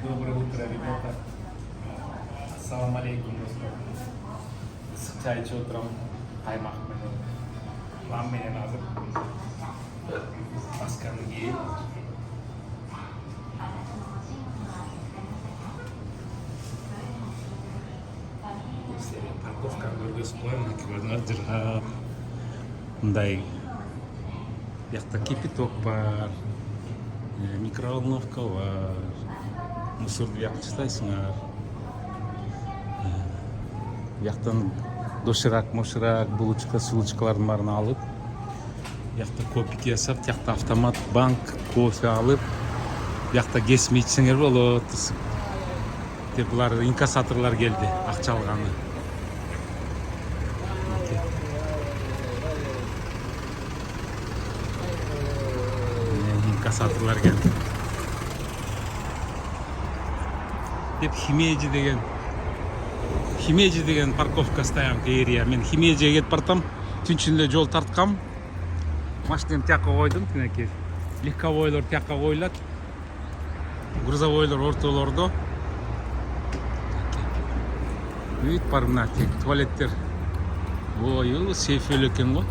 Доброе утро, ребята. Ассаламу алейкум, достар. Чай içip отырам. Каймак менен. Лам менен азыр. Масканы кийип. Парковканы көргөзүп коеюн, көрүнөр жыргап. Мындай бияқта кипяток бар, микроволновка бар, мусорду бияққа тастайсыңар. Бияқтан доширак, моширак, булочка, сулочкалардын баарын алып, бияқта копик жасап, тияқта автомат, банк, кофе алып, бияқта кесип ичсеңер болот. Деп булар инкассаторлор келди, акча алганы. Инкассаторлор келди. Деп Химеджи деген парковка стоянка эрия. Мен Химеджиге кетип бартам. Түнчүн эле жол тарткам. Машинамды тияққа койдум, тинекей. Легковойлор тияққа коюлат. Грузовойлор ортолордо. Үйт бар мына туалеттер. Ой, сейф эле экен го.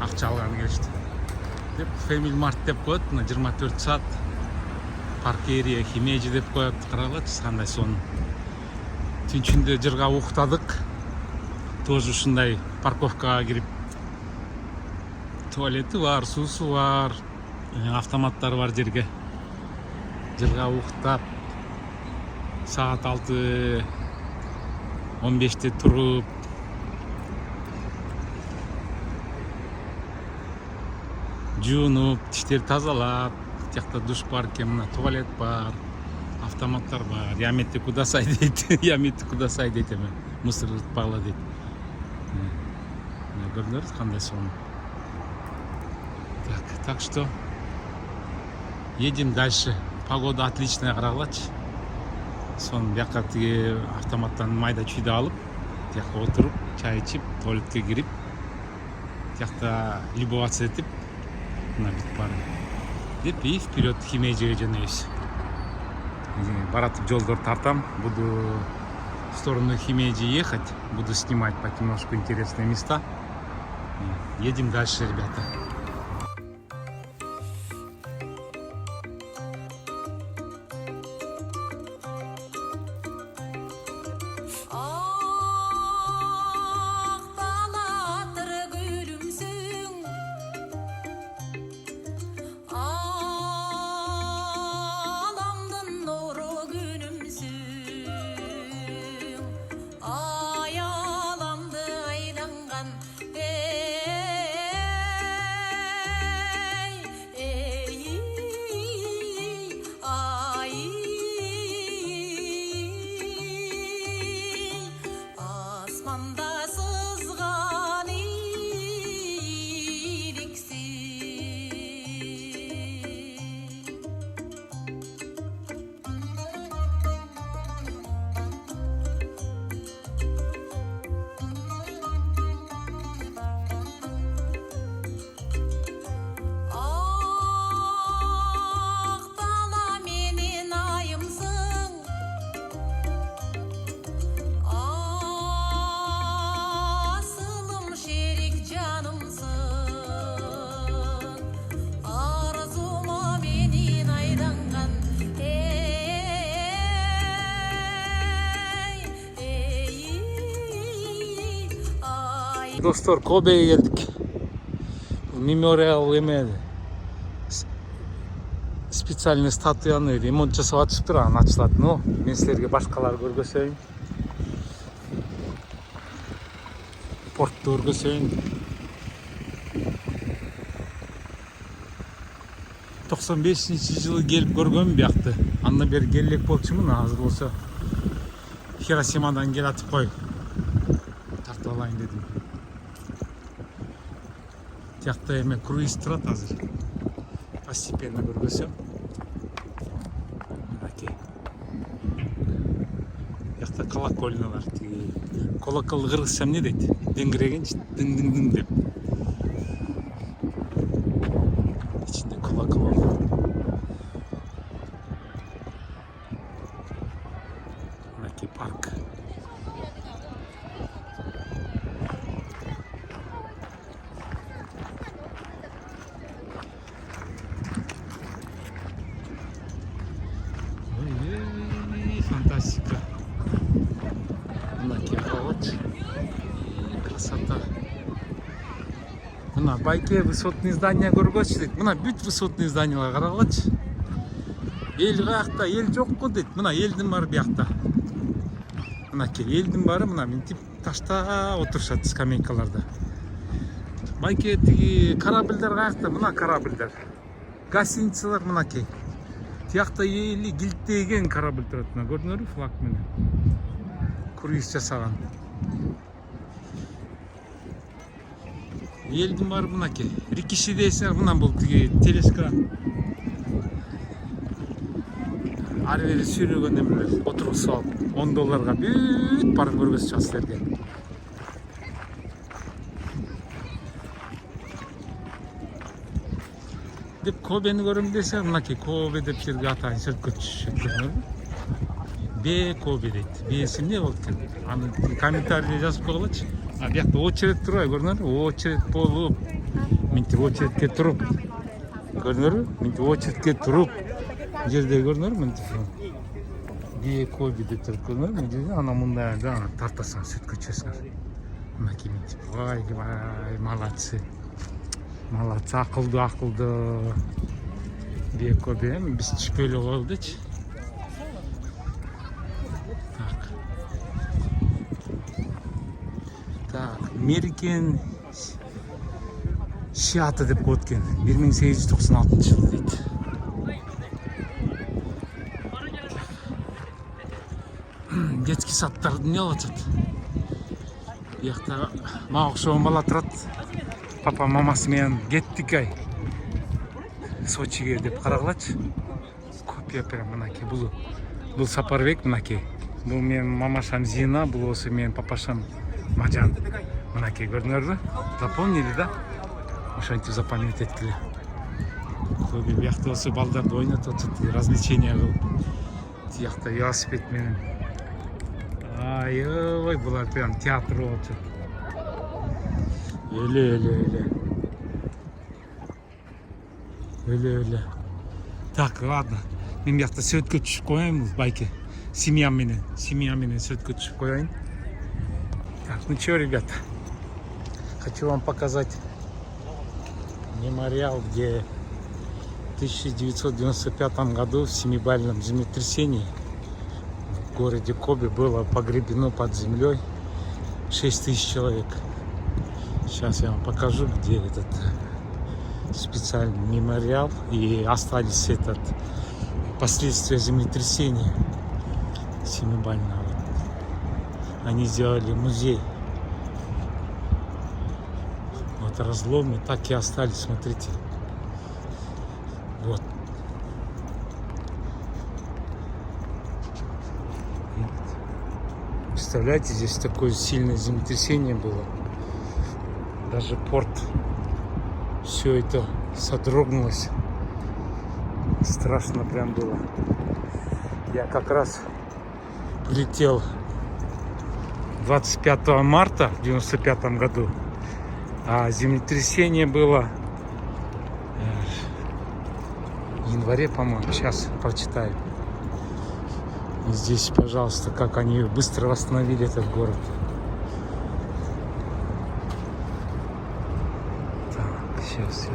Акча алганы келишти. Деп Family Mart деп коет, мына 24 саат. Паркерия, Химеджи деп коет, карагылачы кандай сонун. Түнчүндө жырга уктадык. Тоже ушундай парковкага кирип, туалети бар, суусу бар, автоматтар бар жерге. Жырга уктап, саат 6:15 туруп, жуунуп, тиштер тазалап, тиякта душ бар экен, мына туалет бар, автоматтар бар. Яметти кудасай дейт, яметти кудасай дейт эме, мусор ыртпагыла дейт. Көрдүңөрбү кандай сонун. Так что едем дальше. Погода отличная, карагылачы. Сон бияка тиги автоматтан майда чүйдү алып, тияка отуруп, чай ичип, туалетке кирип, тиякта любоваться этип, мына бүт бар. Деп и вперед Химеджиге жөнөйбүз. Баратып жолдор тартам, буду в сторону Химеджи ехать, буду снимать понемножку интересные места. Едем дальше, ребята. Достор, Кобеге келдик. Мемориал эме специальный статуяны ремонт жасап атышыптыр, анан ачылат. Но мен силерге башкалар көргөзөйүн. Портты көргөзөйүн. 95-жылы келип көргөм биякты. Андан бери келек болчумун, азыр болсо Хиросимадан келатып кой. Тартып алайын дедим. Тиякта эме круиз турат азыр. Постепенно көргөзөм. Мынакей. Тиякта колокольналар. Колокол кыргызча эмне дейт? Деңгирегенчи, дың деп. Ичинде колокол. красота. Мына байке высотный здание көргөчү дейт. Мына бүт высотный зданиялар карагылачы. Эл каякта, эл жок го дейт. Мына элдин баары биякта. Мынакей элдин баары мына мынтип ташта отурушат скамейкаларда. Байке тиги корабльдер каякта, мына корабльдер. Гостиницалар мынакей. Тиякта эли килттеген корабль турат. Мына көрдүңөрбү, флаг менен. Круиз жасаган. Элдин баары мынакей. Рикиши дейсиңер, мына бул тиги телеска. Ары бери сүйрөгөн эмелер отургузуп алып $10 бүт барын көргөзчү силерге. Деп Кобени көрөм десе, мынакей Кобе деп жерге атайын сүрткөчү. Б Кобе дейт. Б'си эмне болуп экен? Аны комментарийде жазып койгулачы. А биякта очередь турбайбы, көрдүңөрбү? Очередь болуп, мынтип очередке туруп. Көрдүңөрбү? Мынтип очередке туруп. Жерде көрдүңөрбү? Мынтип. Б Кобе деп туруп көрдүңөрбү? Ана мындай да тартасаң сүрткөчөсүңөр. Мынакей мынтип. Вай, молодцы. Молодцы, акылдуу. Б Кобе, биз түшпөй эле коелучу. Мерикен Шиаты деп коет экен. 1896 дейт. Детский садтарды эмне алып атат? Биякта мага окшогон бала турат. Папа мамасы менен кеттик ай. Сочиге деп карагылачы. Копия прям мынакей. Бул Сапарбек мынакей. Бул менин мамашам Зина, бул осы менин папашам Мажан. Мынакей көрдүңөрбү? Запомнили, да? Ошентип запомнить эткиле. Көбү биякта осы балдарды ойнотуп атат, развлечение кылып. Тиякта велосипед менен. Ой, булар прям театр болуп атат. Эле. Так, ладно. Мен биякта сөткө түшүп коеюн бул байке. Семья менен сөткө түшүп коеюн. Так, ну что, ребята, хочу вам показать мемориал, где в 1995 году в 7-бальном землетрясении в городе Кобе было погребено под землей 6000 человек. Сейчас я вам покажу, где этот специальный мемориал, и остались последствия землетрясения 7-бального. Они сделали музей. Вот разломы так и остались, смотрите. Вот. Представляете, здесь такое сильное землетрясение было. Даже порт. Все это содрогнулось. Страшно прям было. Я как раз прилетел 25 марта в 95 году, а землетрясение было в январе, по-моему. Сейчас прочитаю. И здесь, пожалуйста, как они быстро восстановили этот город. Так, сейчас.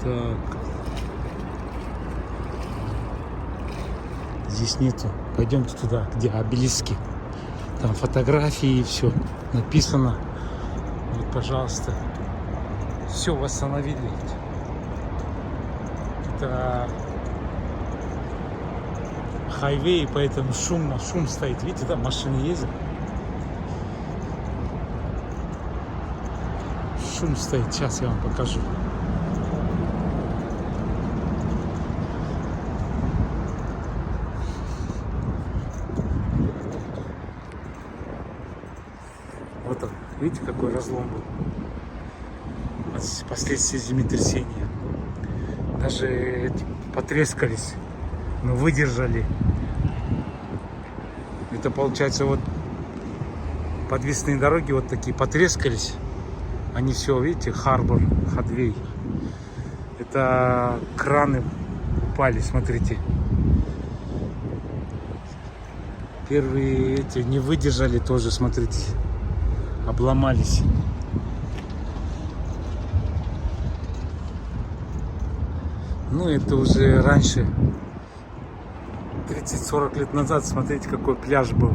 Так. Здесь нету. Пойдемте туда, где обелиски. Там фотографии и все написано. Вот, пожалуйста. Все восстановили. Это хайвей, поэтому шум стоит. Видите, там машины ездят. Шум стоит. Сейчас я вам покажу. Вот он, видите, какой разлом был. Последствия землетрясения. Даже эти потрескались, но выдержали. Это получается вот подвесные дороги вот такие потрескались. Они все, видите, Харбор, Хадвей. Это краны упали, смотрите. Первые эти не выдержали тоже, смотрите, обломались. Ну, это уже раньше, 30-40 лет назад, смотрите, какой пляж был.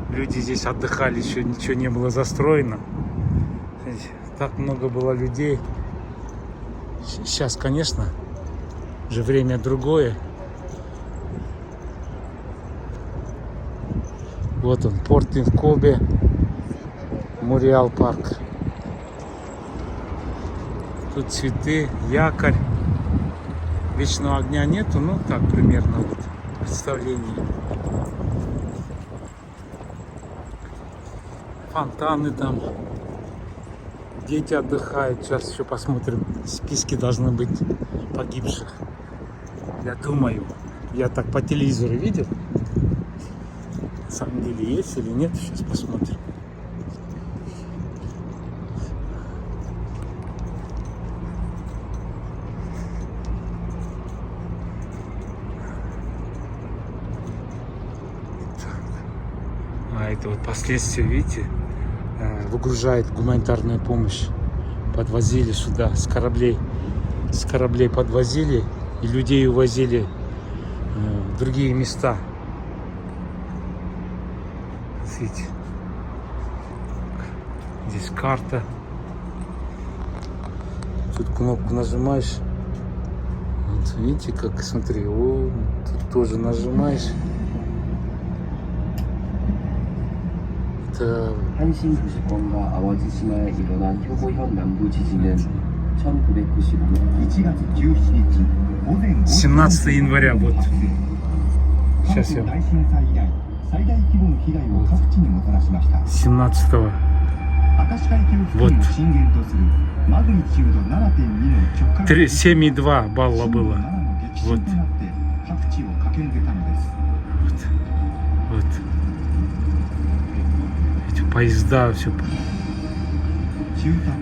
Люди здесь отдыхали, еще ничего не было застроено. Так много было людей. Сейчас, конечно, уже время другое. Вот он, порт Инкобе, Муриал парк. Тут цветы, якорь. Вечного огня нету, ну так примерно вот представление. Фонтаны там. Дети отдыхают. Сейчас еще посмотрим. Списки должны быть погибших. Я думаю. Я так по телевизору видел. На самом деле есть или нет. Сейчас посмотрим. А это вот последствия, видите, выгружает гуманитарную помощь. Подвозили сюда с кораблей. С кораблей подвозили и людей увозили в другие места. Видите, здесь карта. Тут кнопку нажимаешь. Вот видите, как, смотри, о, тут тоже нажимаешь. 한신도시권과 아와지시마에 일어난 효고현 남부 지진은 1995년 17 января, вот. Сейчас я. 17-го. Вот. 7,2 балла было. Вот. Вот. Эти поезда, все.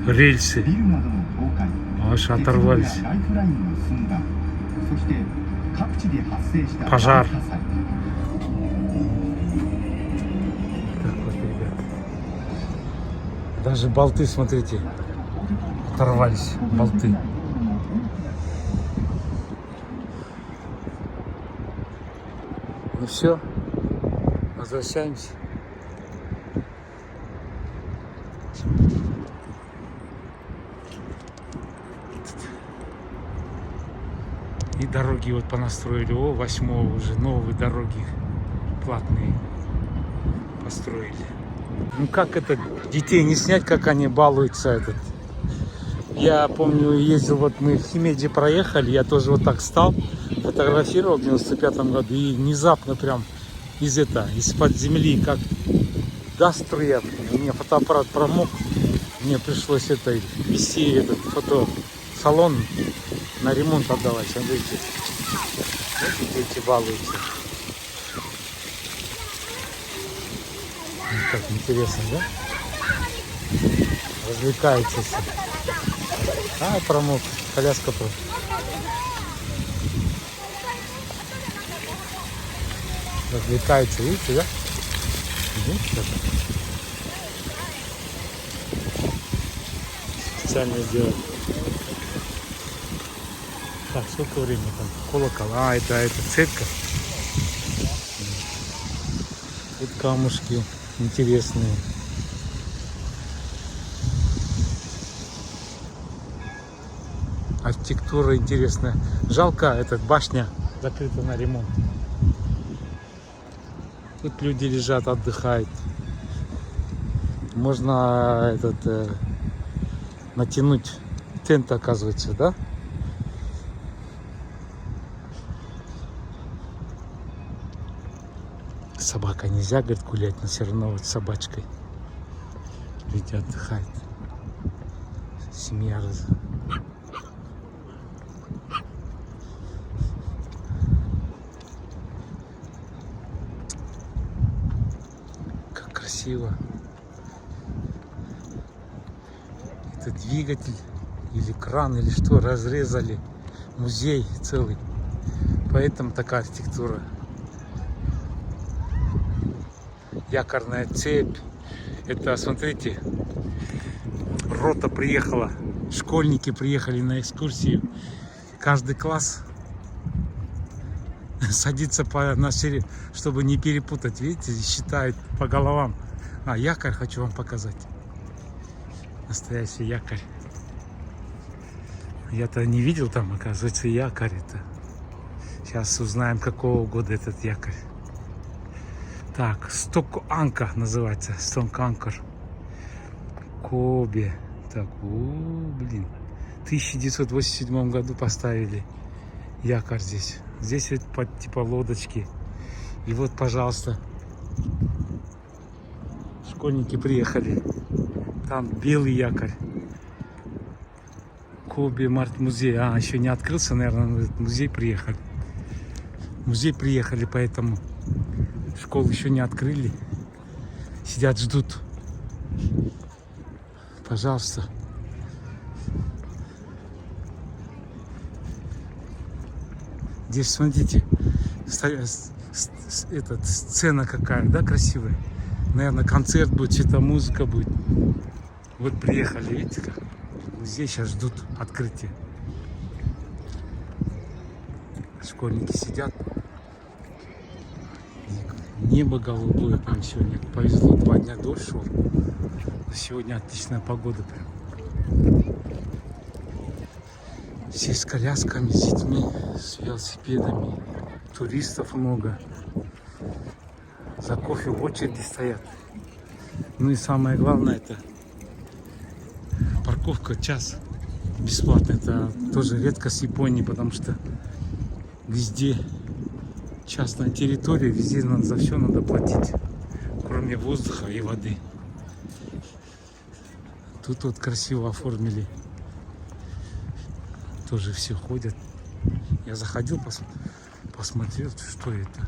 Рельсы. Аж оторвались. Пожар. Так вот, ребят. Даже болты, смотрите, оторвались. Болты. Ну все, возвращаемся. И дороги вот понастроили. О, 8-го уже новые дороги платные построили. Ну как это, детей не снять, как они балуются этот. Я помню, ездил, вот мы в Химеде проехали, я тоже вот так стал, фотографировал в 95-м году, и внезапно прям из-под земли, как даст струя, у меня фотоаппарат промок, мне пришлось вести этот фотосалон на ремонт отдавать. Смотрите, дети балуются. Как интересно, да? Развлекаются все. А, промок, коляска просто. Развлекаются, видите, да? Видите, как? Специально делают. Так, сколько времени там? Колокол. А, это церковь. Тут камушки интересные. Архитектура интересная. Жалко, эта башня закрыта на ремонт. Тут люди лежат, отдыхают. Можно натянуть тент, оказывается, да? Собака нельзя, говорит, гулять, но все равно вот с собачкой люди отдыхают. Семья Как красиво. Это двигатель или кран, или что, разрезали. Музей целый. Поэтому такая архитектура. якорная цепь. Это, смотрите, рота приехала, школьники приехали на экскурсию. Каждый класс садится на серию, чтобы не перепутать. Видите, считает по головам. А, якорь хочу вам показать. Настоящий якорь. Я-то не видел там, оказывается, якорь это. Сейчас узнаем, какого года этот якорь. Так, Сток-Анка называется. Сток-Анкер. Кобе. Так, блин. В 1987 году поставили якорь здесь. Здесь вот под типа лодочки. И вот, пожалуйста, школьники приехали. Там белый якорь. Кобе музей. А, еще не открылся, наверное, в музей приехали. В музей приехали, поэтому школу еще не открыли. Сидят, ждут. Пожалуйста. Здесь, смотрите, сцена какая, да, красивая. Наверное, концерт будет, что-то музыка будет. Вот приехали, видите как? Здесь сейчас ждут открытия. Школьники сидят. Небо голубое прям сегодня. Повезло, 2 дня дождь шел. Сегодня отличная погода прям. Все с колясками, с детьми, с велосипедами. Туристов много. За кофе в очереди стоят. Ну и самое главное, это парковка час бесплатно. Это тоже редкость в Японии, потому что везде частная территория, везде за все надо платить, кроме воздуха и воды. Тут вот красиво оформили. Тоже все ходят. Я заходил, посмотрел, что это.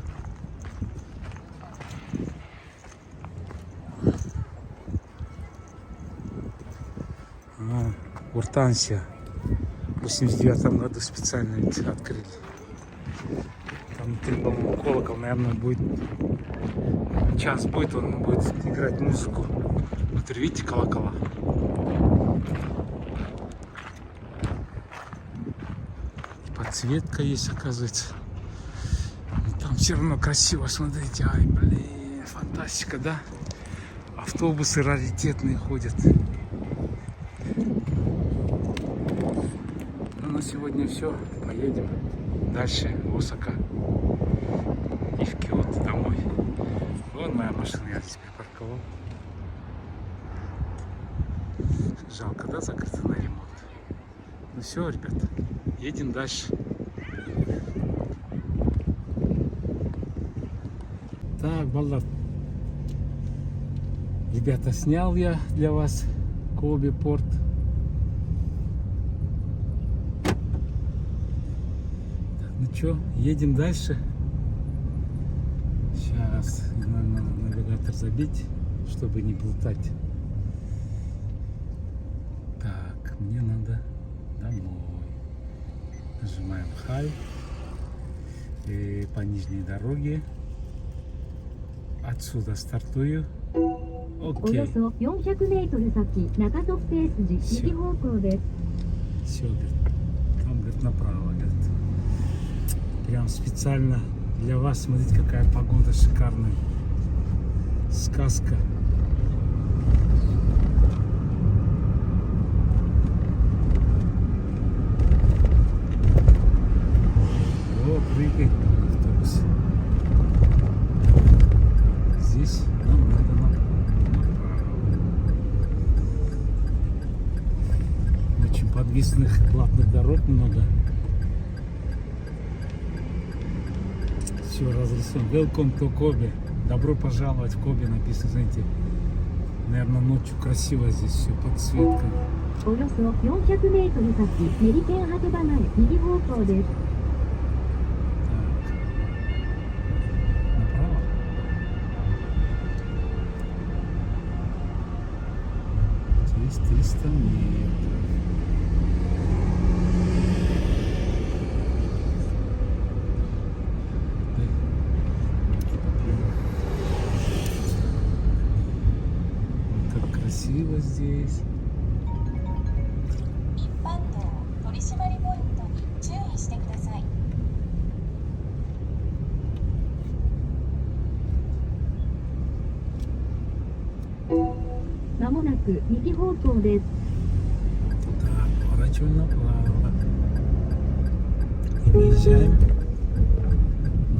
Уртансия. В 89 году специально ведь открыли. Там внутри, по-моему, колокол, наверное, будет. Час будет, он будет играть музыку. Внутри, видите, колокола. Подсветка есть, оказывается. Но там все равно красиво, смотрите. Ай, блин, фантастика, да? Автобусы раритетные ходят. Ну, на сегодня все. Поедем дальше в Осака и в Киото домой. Вон моя машина, я здесь припарковал. Жалко, да, закрыто на ремонт. Ну все, ребята, едем дальше. Так, балда. Ребята, снял я для вас Кобе порт. Так, ну что, едем дальше. Сейчас надо навигатор забить, чтобы не плутать. Так, мне надо домой. Нажимаем Хай. И по нижней дороге. Отсюда стартую. お Окей. よそ400メートル先、中特定筋右方向です。 Все, говорит. Там, говорит, направо, говорит. Прям специально для вас. Смотрите, какая погода шикарная. Сказка. О, прыгай, автобус. Здесь нам надо направо. Очень подвесных платных дорог много. Все разрисовано. Welcome to Kobe. Добро пожаловать в Кобе написано, знаете. Наверное, ночью красиво здесь все, подсветка. およそ400メートル先、メリケン波止場前、右方向です。 Направо. Здесь 300 метров. красиво здесь. 一般道取締りポイントに注意してください。まもなく右方向です。 Так, поворачиваем направо. И выезжаем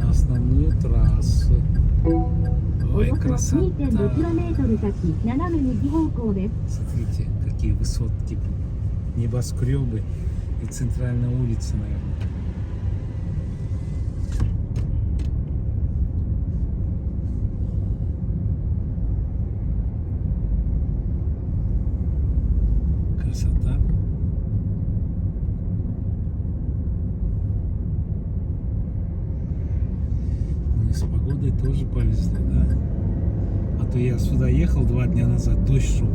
на основную трассу. お Ой, よそ красота. 2.5km 先、斜め右方向です。 Смотрите, какие высотки, небоскребы и центральная улица, наверное. Красота. Ну и с погодой тоже повезло, да? А то я сюда ехал 2 дня назад, дождь шел.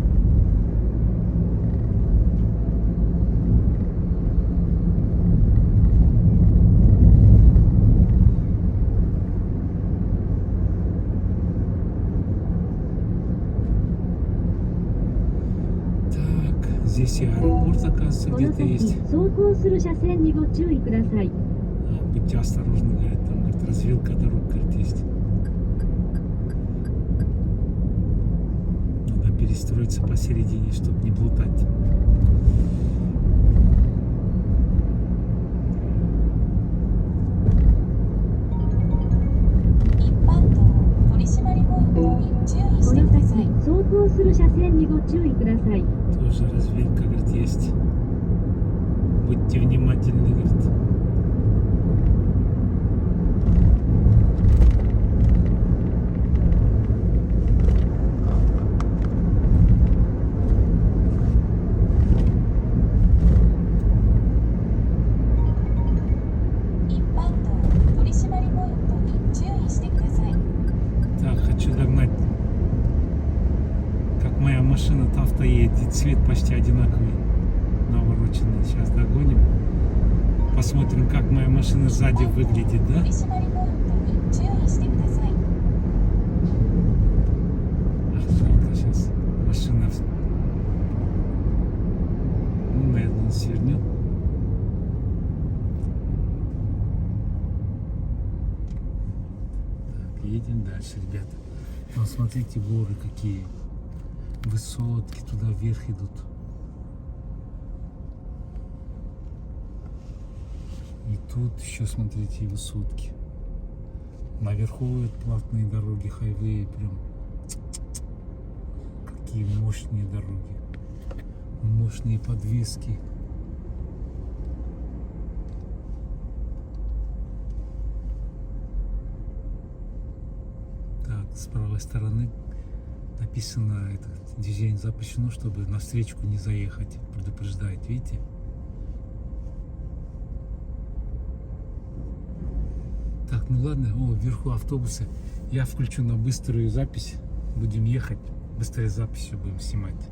Так, здесь и аэропорт, оказывается, この где-то 先、 есть. 走行する車線にご注意ください。 А, будьте осторожны, говорит, там, говорит, развилка дорог, говорит, есть. Надо перестроиться посередине, чтобы не плутать. Тоже Тоже развилка, говорит, есть. Будьте внимательны, говорит. Так, хочу догнать. Как моя машина Тавто едет, и цвет почти одинаковый, навороченный. Сейчас догоним. Посмотрим, как моя машина сзади выглядит, да? Ах, жалко сейчас. Машина, ну, наверное, он свернет. Так, едем дальше, ребята. Вот смотрите, горы какие. Высотки туда вверх идут. И тут еще, смотрите, высотки. Наверху платные дороги, хайвеи прям. Какие мощные дороги. Мощные подвески. Так, с правой стороны написано, это движение запрещено, чтобы на встречку не заехать. Предупреждает, видите? Так, ну ладно, о, вверху автобусы. Я включу на быструю запись. Будем ехать. Быстрой записью будем снимать.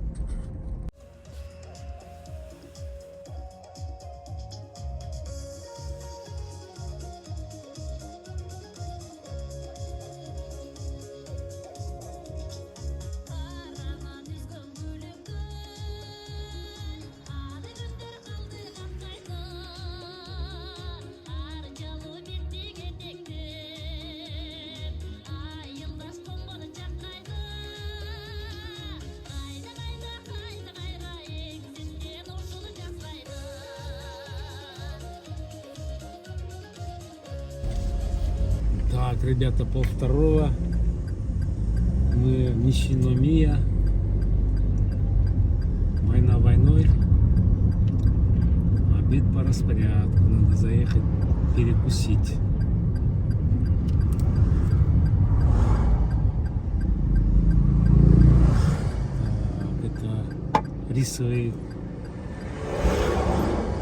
Так, ребята, полвторого. Мы в Нишиномия. Война войной. Обед по распорядку. Надо заехать перекусить. Так, это рисовые,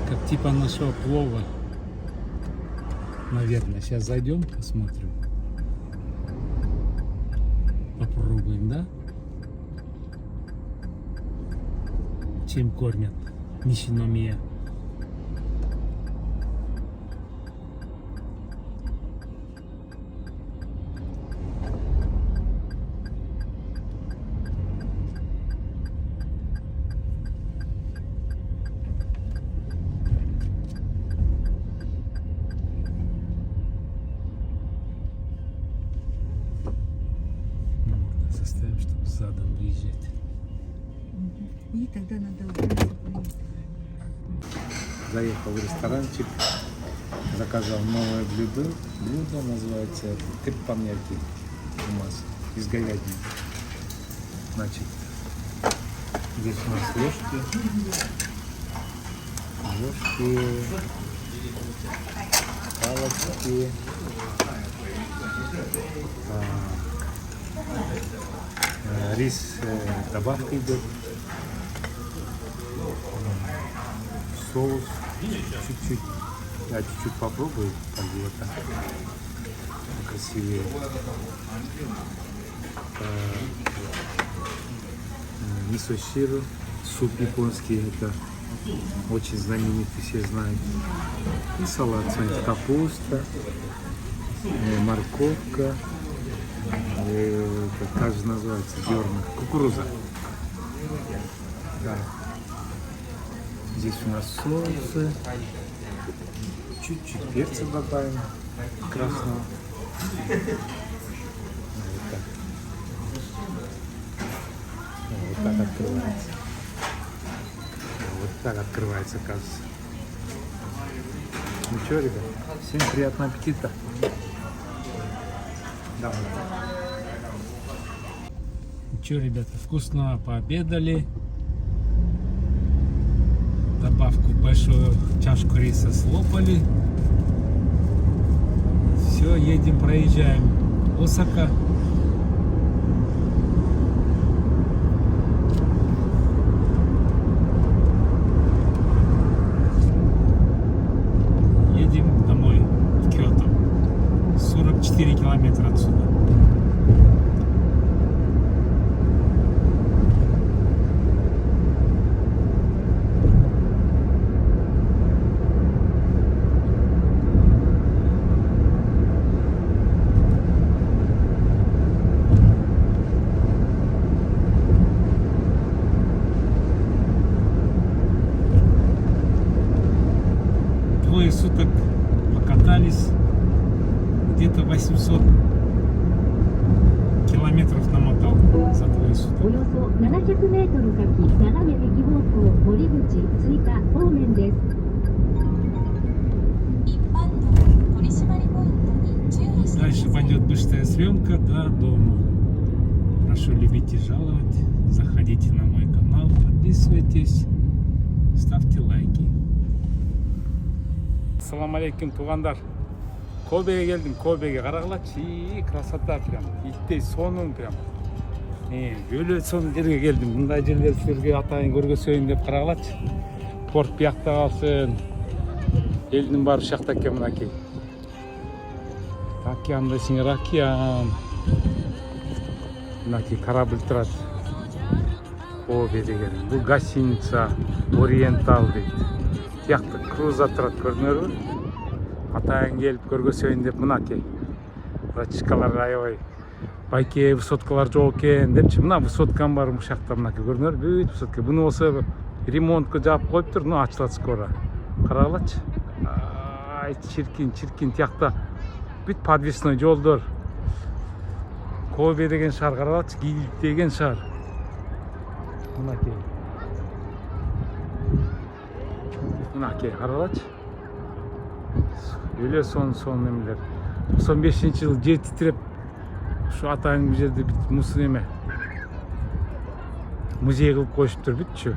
как типа нашего плова. Наверное, сейчас зайдем, посмотрим. Попробуем, да? Чем кормят? Нишиномия. задом выезжать. И тогда надо убраться поехать. Заехал в ресторанчик, заказал новое блюдо. Блюдо называется теппаньяки у нас из говядины. Значит, здесь у нас ложки, палочки, рис добавка идет, соус чуть-чуть. Я чуть-чуть попробую, как бы вот так красивее. Мисо-широ, суп японский, это очень знаменитый, все знают. И салат, смотрите, капуста, морковка, как же называется, зерна, кукуруза. Да. Здесь у нас соусы, чуть-чуть перца добавим красного. Вот так. Вот так открывается. Вот так открывается, кажется. Ну что, ребят, всем приятного аппетита. Давай. Ну что, ребята, вкусно пообедали. Добавку большую чашку риса слопали. Все, едем, проезжаем Осака. Едем домой, в Киото. 44 километра отсюда. Двое суток покатались, где-то 800 километров намотал за двое お суток. よそ700メートル先斜め右方向森口追加方面です。一般道取締りポイントに注意してくだ Дальше さい。 пойдет быстрая съемка до дома. Прошу любить и жаловать. Заходите на мой канал, подписывайтесь, ставьте лайки. Ассаламу алейкум, туғандар. Кобеге келдім, Кобеге қарағылачы, красота прям, иттей соның прям. Өлі сон жерге келдім, мұндай жерлер сіздерге атайын көргөсөйүн деп қарағылачы. Порт бияқта қалсын. Елдің бары шақта екен мынакей. Океан десеңер, океан. Мынакей корабль тұрады. Кобе деген. Бұл гостиница Ориентал дейді. Тияқты круза тұрады, көрдіңдер бе? Атайын келіп көргөсөйүн деп мынакей. Рачкалар аябай. Байке высоткалар жоқ екен депчи, мына высоткам бар ушакта, мынакей көрдүңөр, бүт высотка. Буну болсо ремонтко жаап коюп тур, ну ачылат скоро. Карагылачы. Ай, чиркин, тиякта бүт подвесной жолдор. Кобе деген шаар карагылачы, Киль деген шаар. Мынакей. Мынакей карагылачы. Өле сон эмелер. 95-жылы жер титиреп, şu атайын бұл жерде бүт мусын еме. Музей қылып қойшыптыр бүтчү.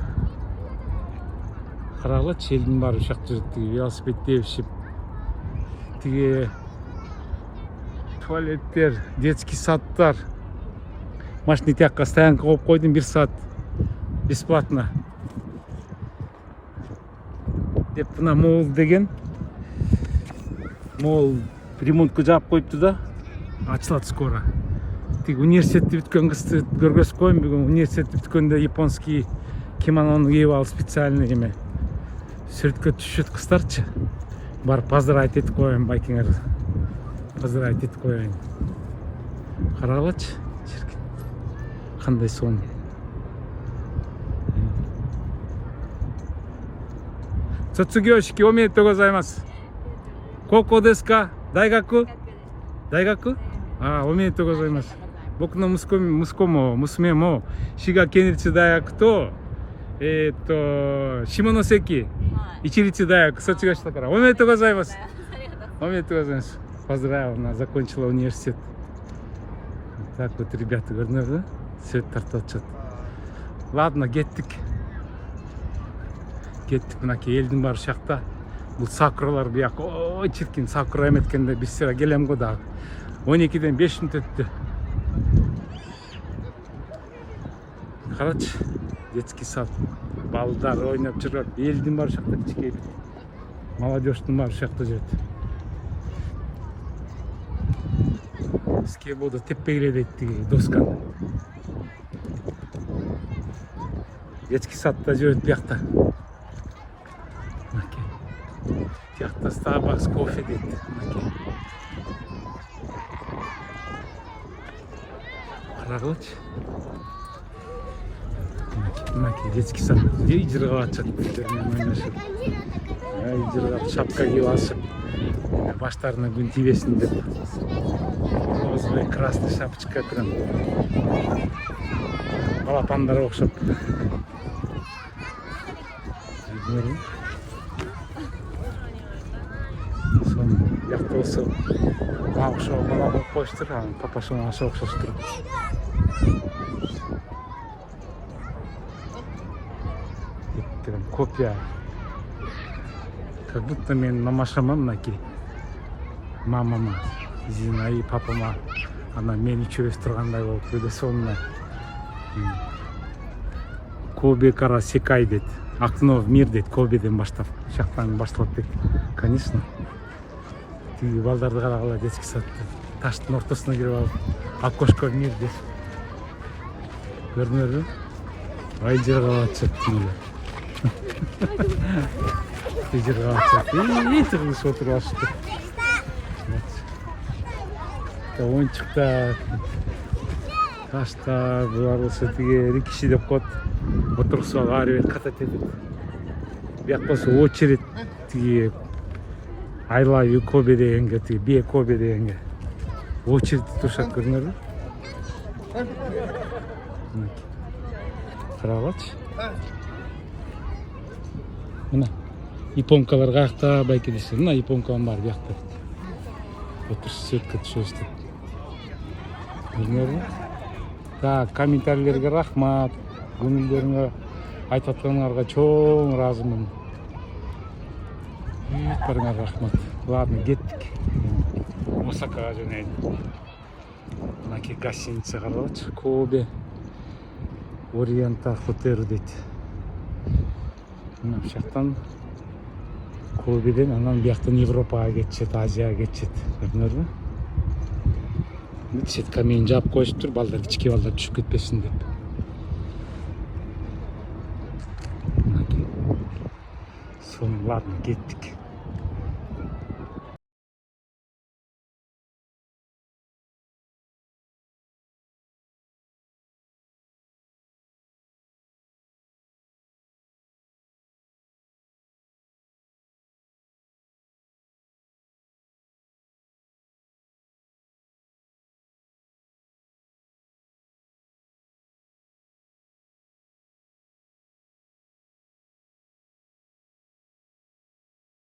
Қарағылачы, елдің бар ушак жүрді, велосипед тебишип. Тиге туалеттер, детский садтар. Машина тияққа стоянка қойып қойдым, 1 саат бесплатно. Деп мына мол деген. Мол ремонтқа жаап қойыпты да, ачылат скоро. Тик университетте бүткөн кызды көргөзүп коеюн. Бүгүн университетте бүткөндө японский кимонону кийип алып специальный эме сүрөткө түшөт кыздарчы. Барып поздравить этип коеюн, байкеңер. Поздравить этип коеюн. Карагылачы, кандай сон.卒業式おめでとうございます。高校ですか？大学？大学？ああ、おめでとうございます。僕の息子も娘も滋賀県立大学と下関一律大学卒業したからおめでとうございます。おめでとうございます。Поздравляю, она закончила университет. Так вот, ребята, görünüyor da? Söğüt tartışat. Ладно, кеттик. Кеттик мынакей элдин баары шакта. Бул сакуралар бияк ой чиркин сакура эметкенде биз сыра келем го дагы. 12-ден 5 мүнөт өттү. Карачы, детский сад. Балдар ойнап жүрөт. Элдин баары шакта кичикей. Молодежьтун баары шакта жүрөт. Скейборду теппегиле дейт тиги досканы. Детский садта жүрөт биякта. Мынакей. Биякта Starbucks кофе дейт. Мынакей. Карагылычы. Мынакей детский сад. Жыргап атышат биздермен ойношуп. Жыргап шапка кийип алышып. Баштарына күн тийбесин деп. Розовый красный шапочка прям. Балапандар окшоп. Сон бияқта болсо мага окшогон бала болуп коюштур, папашына аша окшоштур. Прям копия. Как будто мен мамашама мынакей. Мамама, Зина и папама, ана мени чөбөс тургандай болуп эле сонуна. Кобе кара секай дейт. Окно в мир дейт, Кобеден баштап. Шактан башталат дейт. Конечно. Тиги балдарды карагыла детский садты. Таштын ортосуна кирип алып, окошко в мир дейт. Көрдүңөрбү? Ай жыргап атышат эле. Жыргап атышат. Тыгылышып отуруп алышты. Ойынчыкта ташта булар болсо тиги рикши деп коет. Отурсак ары бери катат этип. Бияк болсо очередь тиги I love you Kobe дегенге, тиги бие Kobe дегенге очередь турушат, көрдүңөрбү? Карагылачы. Мына японкалар каякта байке десе, мына японканын баары биякта. Отурсуп сөткө түшөбүз деп. Так, комментарийлерге рахмат. Көңүлдөрүңө айтып атканыңарга чоң ыраазымын. Барыңар рахмат. Ладно, кеттик. Осакага жөнөйдү. Мынакей гостиница каралачы. Кобе Ориентал Хотел дейт. Мына бияктан Кобеден анан бияктан Европага кетишет, Азияга кетишет. Көрдүңөрбү? Сетка менен жаап коюшуптур, балдар кичике балдар түшүп кетпесин деп. Ладно, кеттик.